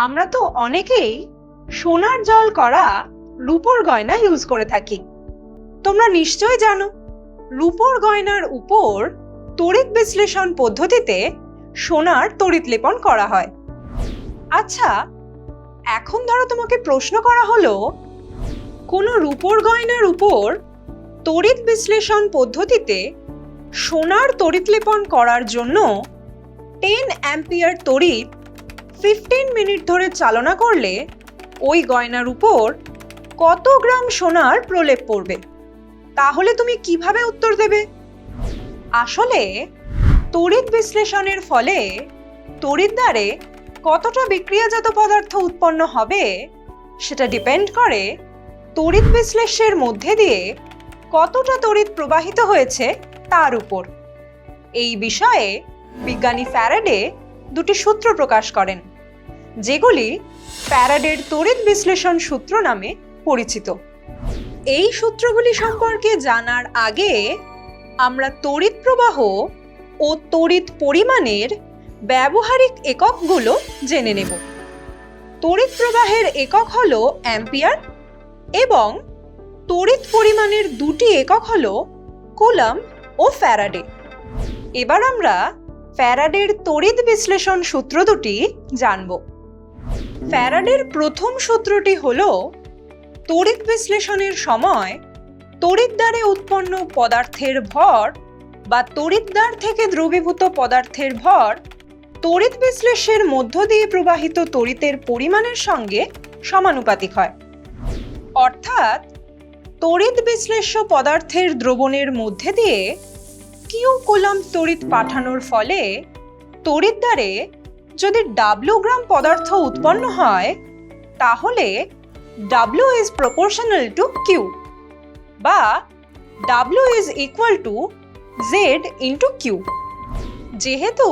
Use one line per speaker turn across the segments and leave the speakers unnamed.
আমরা তো অনেকেই সোনার জল করা রূপোর গয়না ইউজ করে থাকি। তোমরা নিশ্চয় জানো রূপোর গয়নার উপর তড়িৎ বিশ্লেষণ পদ্ধতিতে সোনার তড়িৎ লেপন করা হয়। আচ্ছা, এখন ধরো তোমাকে প্রশ্ন করা হলো কোনো রূপোর গয়নার উপর তড়িৎ বিশ্লেষণ পদ্ধতিতে সোনার তড়িৎ লেপন করার জন্য 10 অ্যাম্পিয়ার তড়িৎ 15 মিনিট ধরে চালনা করলে ওই গয়নার উপর কত গ্রাম সোনার প্রলেপ পড়বে? তাহলে তুমি কিভাবে উত্তর দেবে? আসলে তড়িৎ বিশ্লেষণের ফলে তড়িৎদ্বারে কতটা বিক্রিয়াজাত পদার্থ উৎপন্ন হবে সেটা ডিপেন্ড করে তড়িৎ বিশ্লেষের মধ্যে দিয়ে কতটা তড়িৎ প্রবাহিত হয়েছে তার উপর। এই বিষয়ে বিজ্ঞানী ফ্যারাডে দুটি সূত্র প্রকাশ করেন, যেগুলি ফ্যারাডের তড়িৎ বিশ্লেষণ সূত্র নামে পরিচিত। এই সূত্রগুলি সম্পর্কে জানার আগে আমরা তড়িৎ প্রবাহ ও তড়িৎ পরিমাণের ব্যবহারিক এককগুলো জেনে নেব। তড়িৎ প্রবাহের একক হলো অ্যাম্পিয়ার এবং তড়িৎ পরিমাণের দুটি একক হলো কুলম্ব ও ফ্যারাডে। এবার আমরা ফ্যারাডের তড়িৎ বিশ্লেষণ সূত্র দুটি জানব। ফ্যারাডের প্রথম সূত্রটি হলো তড়িৎ বিশ্লেষণের সময় তড়িৎদ্বারে উৎপন্ন পদার্থের ভর বা তড়িৎদ্বার থেকে দ্রবীভূত পদার্থের ভর তড়িৎ বিশ্লেষের মধ্য দিয়ে প্রবাহিত তড়িতের পরিমাণের সঙ্গে সমানুপাতিক হয়। অর্থাৎ তড়িৎ বিশ্লেষ্য পদার্থের দ্রবণের মধ্যে দিয়ে কিউ কুলম্ব তড়িৎ পাঠানোর ফলে তড়িৎদ্বারে যদি W গ্রাম পদার্থ উৎপন্ন হয় তাহলে W is proportional to Q বা W is equal to Z into Q। যেহেতু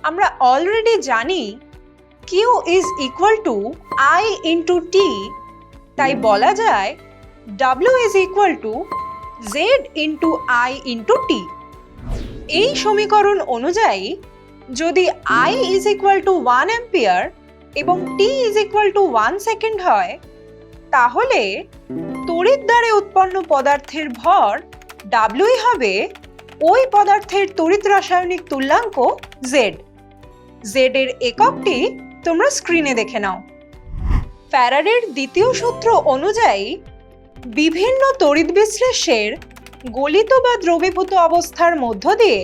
আমরা অলরেডি জানি Q is equal to I into T, তাই বলা যায় W is equal to Z into I into T। এই সমীকরণ অনুযায়ী যদি I is equal to 1 ampere এবং T is equal to 1 second হয় তাহলে তড়িৎদ্বারে উৎপন্ন পদার্থের ভর W হবে ওই পদার্থের তড়িৎ রাসায়নিক তুল্যাঙ্ক Z। Z এর এককটি তোমরা স্ক্রিনে দেখে নাও। ফ্যারাডের দ্বিতীয় সূত্র অনুযায়ী বিভিন্ন তড়িৎ বিশ্লেষ্যের গলিত বা দ্রবীভূত অবস্থার মধ্য দিয়ে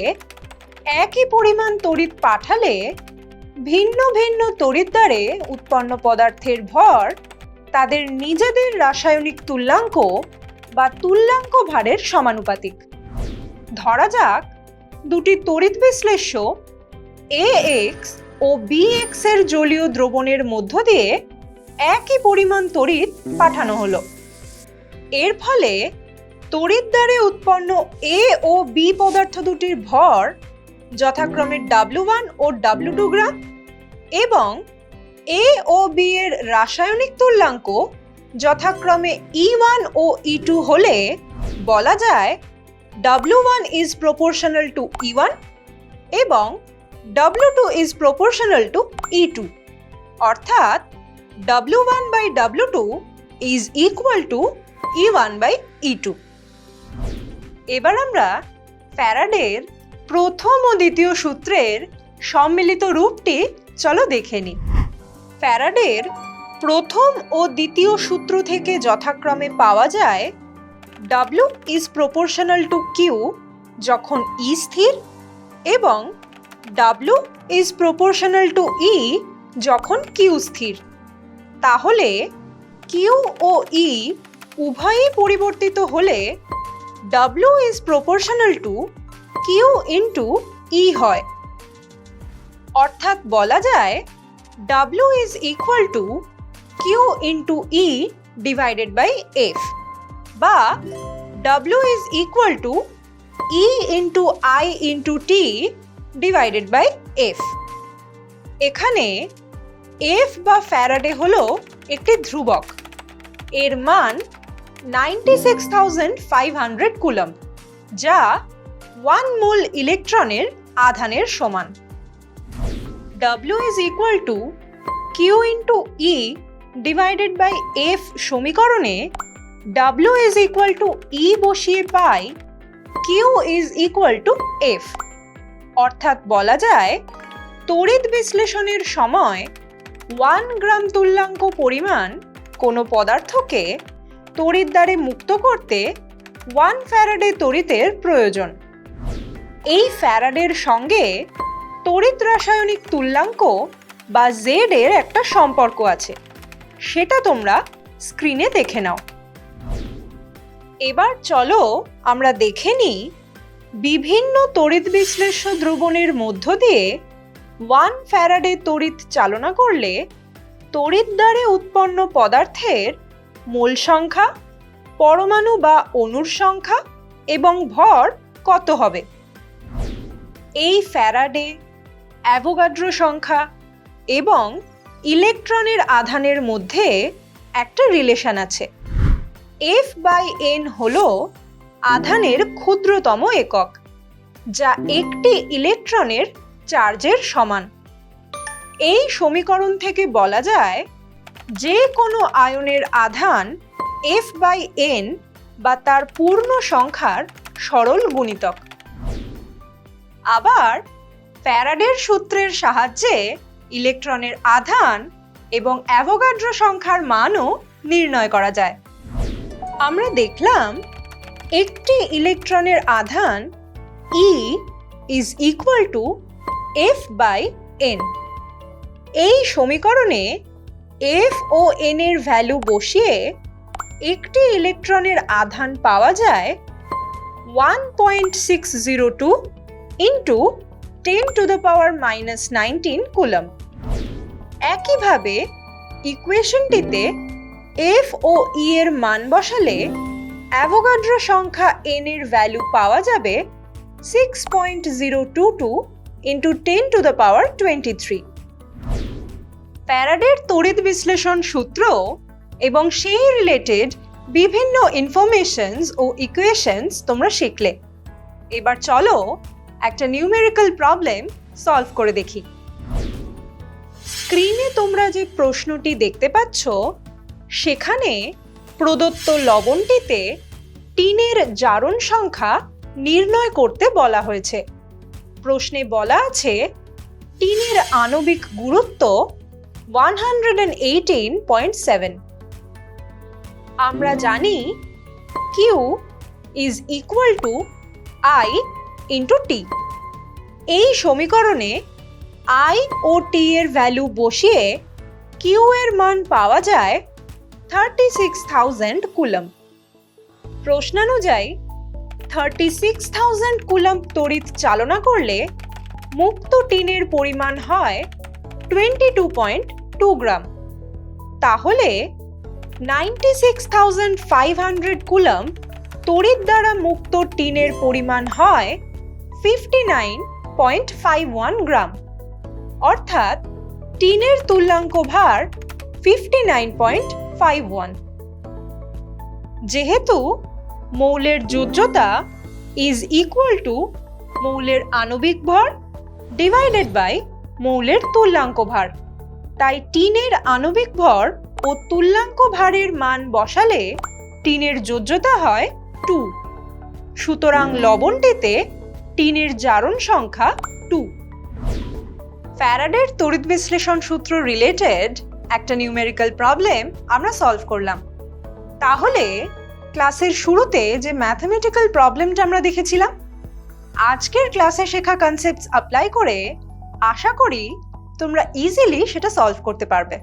একই পরিমাণ তড়িৎ পাঠালে ভিন্ন ভিন্ন তড়িৎদ্বারে উৎপন্ন পদার্থের ভর তাদের নিজেদের রাসায়নিক তুল্যাঙ্ক বা তুল্যাঙ্ক ভারের সমানুপাতিক। ধরা যাক দুটি তড়িৎ বিশ্লেষ্য AX ও BX এর জলীয় দ্রবণের মধ্য দিয়ে একই পরিমাণ তড়িৎ পাঠানো হলো। এর ফলে তড়িৎদ্বারে উৎপন্ন A ও B পদার্থ দুটির ভর যথাক্রমে W1 ও W2 গ্রাম এবং A ও B এর রাসায়নিক তুল্যাঙ্ক যথাক্রমে E1 ও E2 হলে বলা যায় W1 is proportional to E1 এবং W2 is proportional to E2, অর্থাৎ W1 by W2 is equal to E1 by E2। এবার আমরা ফ্যারাডের প্রথম ও দ্বিতীয় সূত্রের সম্মিলিত রূপটি চলো দেখে নিই। ফ্যারাডের প্রথম ও দ্বিতীয় সূত্র থেকে যথাক্রমে পাওয়া যায় W is proportional to Q যখন E স্থির এবং W is proportional to E যখন Q স্থির। তাহলে Q ও E উভয়ই পরিবর্তিত হলে W is proportional to Q into E হয়। অর্থাৎ বলা যায় W is equal to Q into E divided by F বা W is equal to E into I into T divided by F। এখানে F বা ফ্যারাডে হলো একটি ধ্রুবক, এর মান 96,500 কুলম্ব, যা 1 মোল ইলেকট্রনের আধানের সমান। W is equal to Q into E divided by F সমীকরণে W is equal to E বসিয়ে পাই Q is equal to F। অর্থাৎ বলা যায় তড়িৎ বিশ্লেষণের সময় 1 গ্রাম তুল্যাঙ্ক পরিমাণ কোনো পদার্থকে তড়িৎ দ্বারে মুক্ত করতে 1 ফ্যারাডে তড়িতের প্রয়োজন। এই ফ্যারাডের সঙ্গে তড়িৎ রাসায়নিক তুল্যাঙ্ক বা Z এর একটা সম্পর্ক আছে, সেটা তোমরা স্ক্রিনে দেখে নাও। এবার চলো আমরা দেখে নিই বিভিন্ন তড়িৎ বিশ্লেষ্য দ্রবণের মধ্য দিয়ে 1 ফ্যারাডে তড়িৎ চালনা করলে তড়িৎ দ্বারে উৎপন্ন পদার্থের মোল সংখ্যা, পরমাণু বা অণুর সংখ্যা এবং ভর কত হবে। এই ফ্যারাডে, অ্যাভোগাড্রো সংখ্যা এবং ইলেকট্রনের আধানের মধ্যে একটা রিলেশন আছে। F/n হলো আধানের ক্ষুদ্রতম একক, যা একটি ইলেকট্রনের চার্জের সমান। এই সমীকরণ থেকে বলা যায় যে কোনো আয়নের আধান F/n বা তার পূর্ণ সংখ্যার সরল গুণিতক। আবার ফ্যারাডের সূত্রের সাহায্যে ইলেকট্রনের আধান এবং অ্যাভোগাড্রো সংখ্যার মানও নির্ণয় করা যায়। আমরা দেখলাম একটি ইলেকট্রনের আধান E is equal to F/n। এই সমীকরণে F ও n এর ভ্যালু বসিয়ে একটি ইলেকট্রনের আধান পাওয়া যায় 1.602 into 10⁻⁻19 কুলম্ব। একইভাবে ইকুয়েশনটিতে F ও E এর মান বসালে অ্যাভোগাড্রো সংখ্যা n এর ভ্যালু পাওয়া যাবে 6.022 into 10⁻23। ফ্যারাডের তড়িৎ বিশ্লেষণ সূত্র এবং সেই রিলেটেড বিভিন্ন ইনফরমেশনস ও ইকুয়েশনস তোমরা শিখলে। এবার চলো একটা নিউমেরিক্যাল প্রবলেম সলভ করে দেখি। স্ক্রিনে তোমরা যে প্রশ্নটি দেখতে পাচ্ছ সেখানে প্রদত্ত লবণটিতে টিনের জারণ সংখ্যা নির্ণয় করতে বলা হয়েছে। প্রশ্নে বলা আছে টিনের আণবিক গুরুত্ব 118.7। আমরা জানি Q is equal to I into T। এই সমীকরণে I ও T এর ভ্যালু বসিয়ে Q এর মান পাওয়া যায় 36,000 কুলম্ব। প্রশ্নানুযায়ী 36,000 কুলম্ব তড়িৎ চালনা করলে মুক্ত টিনের পরিমাণ হয় 22.2 গ্রাম। তাহলে 96,500 কুলম্ব তড়িৎ দ্বারা মুক্ত টিনের পরিমাণ হয় 59.51 গ্রাম। অর্থাৎ টিনের তুল্যাঙ্ক ভার 59.51। যেহেতু মৌলের যোজ্যতা ইজ ইকুয়াল টু মৌলের আণবিক ভর ডিভাইডেড বাই মৌলের তুল্যাঙ্ক ভার, তাই টিনের আণবিক ভর ও তুল্যাঙ্ক ভারের মান বসালে টিনের যোজ্যতা হয় 2। সুতরাং লবণটিতে টিনের জারণ সংখ্যা 2। ফ্যারাডের তড়িৎ বিশ্লেষণ সূত্র রিলেটেড একটা নিউমেরিক্যাল প্রবলেম আমরা সলভ করলাম। তাহলে ক্লাসের শুরুতে যে ম্যাথমেটিক্যাল প্রবলেমটা আমরা দেখেছিলাম, আজকের ক্লাসে শেখা কনসেপ্টস অ্যাপ্লাই করে আশা করি তোমরা ইজিলি সেটা সলভ করতে পারবে।